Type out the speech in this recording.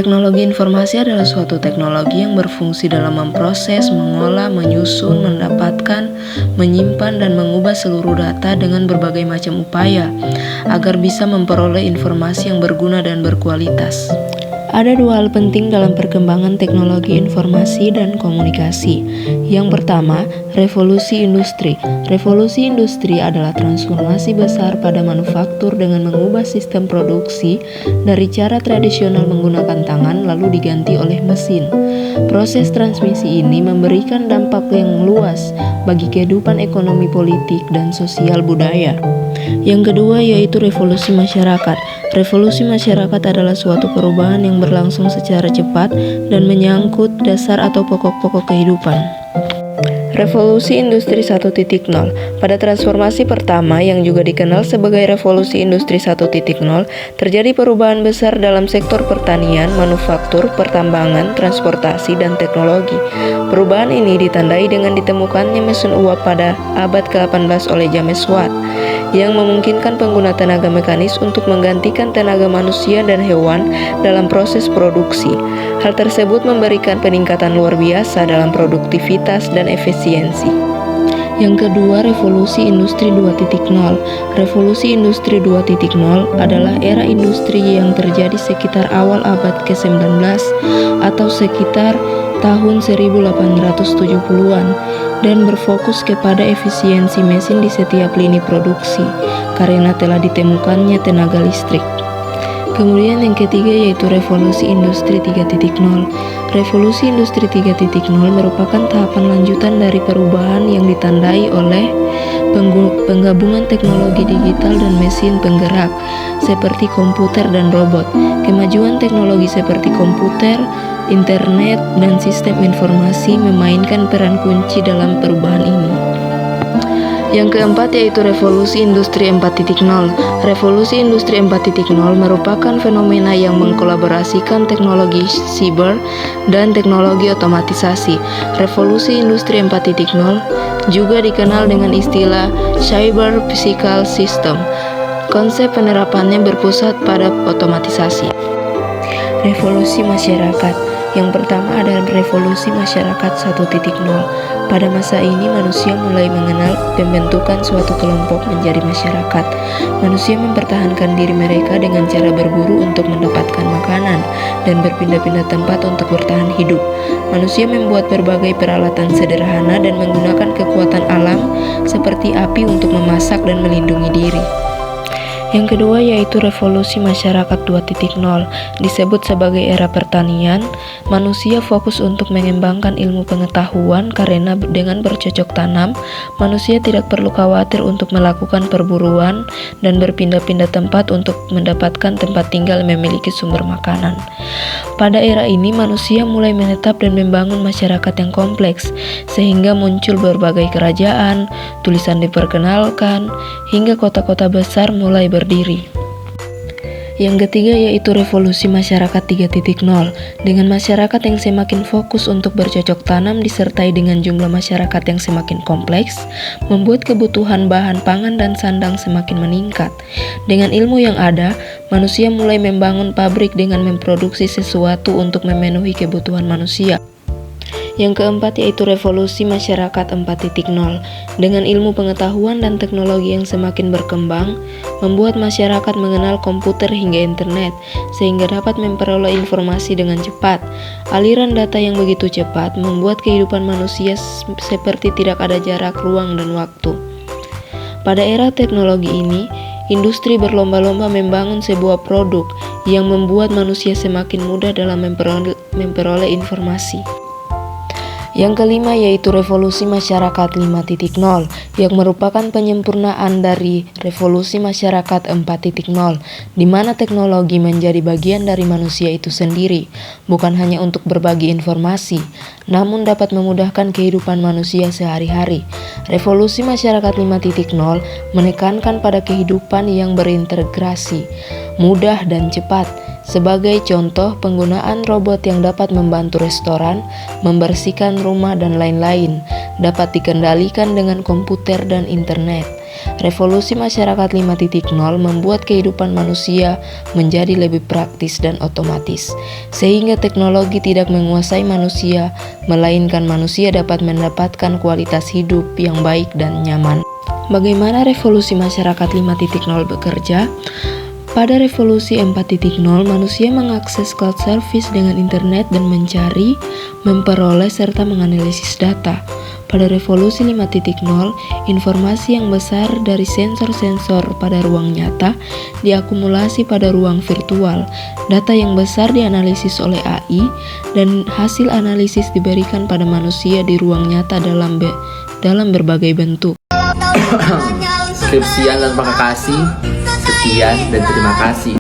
Teknologi informasi adalah suatu teknologi yang berfungsi dalam memproses, mengolah, menyusun, mendapatkan, menyimpan, dan mengubah seluruh data dengan berbagai macam upaya agar bisa memperoleh informasi yang berguna dan berkualitas. Ada dua hal penting dalam perkembangan teknologi informasi dan komunikasi. Yang pertama, revolusi industri. Revolusi industri adalah transformasi besar pada manufaktur dengan mengubah sistem produksi dari cara tradisional menggunakan tangan lalu diganti oleh mesin. Proses transmisi ini memberikan dampak yang luas bagi kehidupan ekonomi, politik, dan sosial budaya. Yang kedua yaitu revolusi masyarakat. Revolusi masyarakat adalah suatu perubahan yang berlangsung secara cepat dan menyangkut dasar atau pokok-pokok kehidupan. Revolusi Industri 1.0. Pada transformasi pertama yang juga dikenal sebagai Revolusi Industri 1.0, terjadi perubahan besar dalam sektor pertanian, manufaktur, pertambangan, transportasi, dan teknologi. Perubahan ini ditandai dengan ditemukannya mesin uap pada abad ke-18 oleh James Watt, yang memungkinkan pengguna tenaga mekanis untuk menggantikan tenaga manusia dan hewan dalam proses produksi. Hal tersebut memberikan peningkatan luar biasa dalam produktivitas dan efisiensi. Yang kedua, revolusi industri 2.0. Revolusi industri 2.0 adalah era industri yang terjadi sekitar awal abad ke-19 atau sekitar tahun 1870-an dan berfokus kepada efisiensi mesin di setiap lini produksi karena telah ditemukannya tenaga listrik. Kemudian yang ketiga yaitu revolusi industri 3.0. Revolusi industri 3.0 merupakan tahapan lanjutan dari perubahan yang ditandai oleh penggabungan teknologi digital dan mesin penggerak seperti komputer dan robot. Kemajuan teknologi seperti komputer, internet, dan sistem informasi memainkan peran kunci dalam perubahan ini. Yang keempat yaitu revolusi industri 4.0. Revolusi industri 4.0 merupakan fenomena yang mengkolaborasikan teknologi siber dan teknologi otomatisasi. Revolusi industri 4.0 juga dikenal dengan istilah cyber physical system. Konsep penerapannya berpusat pada otomatisasi. Revolusi masyarakat. Yang pertama adalah revolusi masyarakat 1.0. Pada masa ini manusia mulai mengenal pembentukan suatu kelompok menjadi masyarakat. Manusia mempertahankan diri mereka dengan cara berburu untuk mendapatkan makanan dan berpindah-pindah tempat untuk bertahan hidup. Manusia membuat berbagai peralatan sederhana dan menggunakan kekuatan alam seperti api untuk memasak dan melindungi diri. Yang kedua yaitu revolusi masyarakat 2.0, disebut sebagai era pertanian. Manusia fokus untuk mengembangkan ilmu pengetahuan karena dengan bercocok tanam, manusia tidak perlu khawatir untuk melakukan perburuan dan berpindah-pindah tempat untuk mendapatkan tempat tinggal memiliki sumber makanan. Pada era ini manusia mulai menetap dan membangun masyarakat yang kompleks, sehingga muncul berbagai kerajaan, tulisan diperkenalkan, hingga kota-kota besar mulai berdiri. Yang ketiga yaitu revolusi masyarakat 3.0. Dengan masyarakat yang semakin fokus untuk bercocok tanam disertai dengan jumlah masyarakat yang semakin kompleks, membuat kebutuhan bahan pangan dan sandang semakin meningkat. Dengan ilmu yang ada, manusia mulai membangun pabrik dengan memproduksi sesuatu untuk memenuhi kebutuhan manusia. Yang keempat yaitu revolusi masyarakat 4.0. Dengan ilmu pengetahuan dan teknologi yang semakin berkembang, membuat masyarakat mengenal komputer hingga internet, sehingga dapat memperoleh informasi dengan cepat. Aliran data yang begitu cepat membuat kehidupan manusia seperti tidak ada jarak ruang dan waktu. Pada era teknologi ini, industri berlomba-lomba membangun sebuah produk yang membuat manusia semakin mudah dalam memperoleh informasi. Yang kelima yaitu revolusi masyarakat 5.0 yang merupakan penyempurnaan dari revolusi masyarakat 4.0, di mana teknologi menjadi bagian dari manusia itu sendiri, bukan hanya untuk berbagi informasi, namun dapat memudahkan kehidupan manusia sehari-hari. Revolusi masyarakat 5.0 menekankan pada kehidupan yang berintegrasi, mudah dan cepat. Sebagai contoh, penggunaan robot yang dapat membantu restoran, membersihkan rumah dan lain-lain dapat dikendalikan dengan komputer dan internet. Revolusi masyarakat 5.0 membuat kehidupan manusia menjadi lebih praktis dan otomatis, sehingga teknologi tidak menguasai manusia, melainkan manusia dapat mendapatkan kualitas hidup yang baik dan nyaman. Bagaimana revolusi masyarakat 5.0 bekerja? Pada revolusi 4.0, manusia mengakses cloud service dengan internet dan mencari, memperoleh, serta menganalisis data. Pada revolusi 5.0, informasi yang besar dari sensor-sensor pada ruang nyata diakumulasi pada ruang virtual. Data yang besar dianalisis oleh AI dan hasil analisis diberikan pada manusia di ruang nyata dalam berbagai bentuk. Sekian dan terima kasih. Sekian dan terima kasih.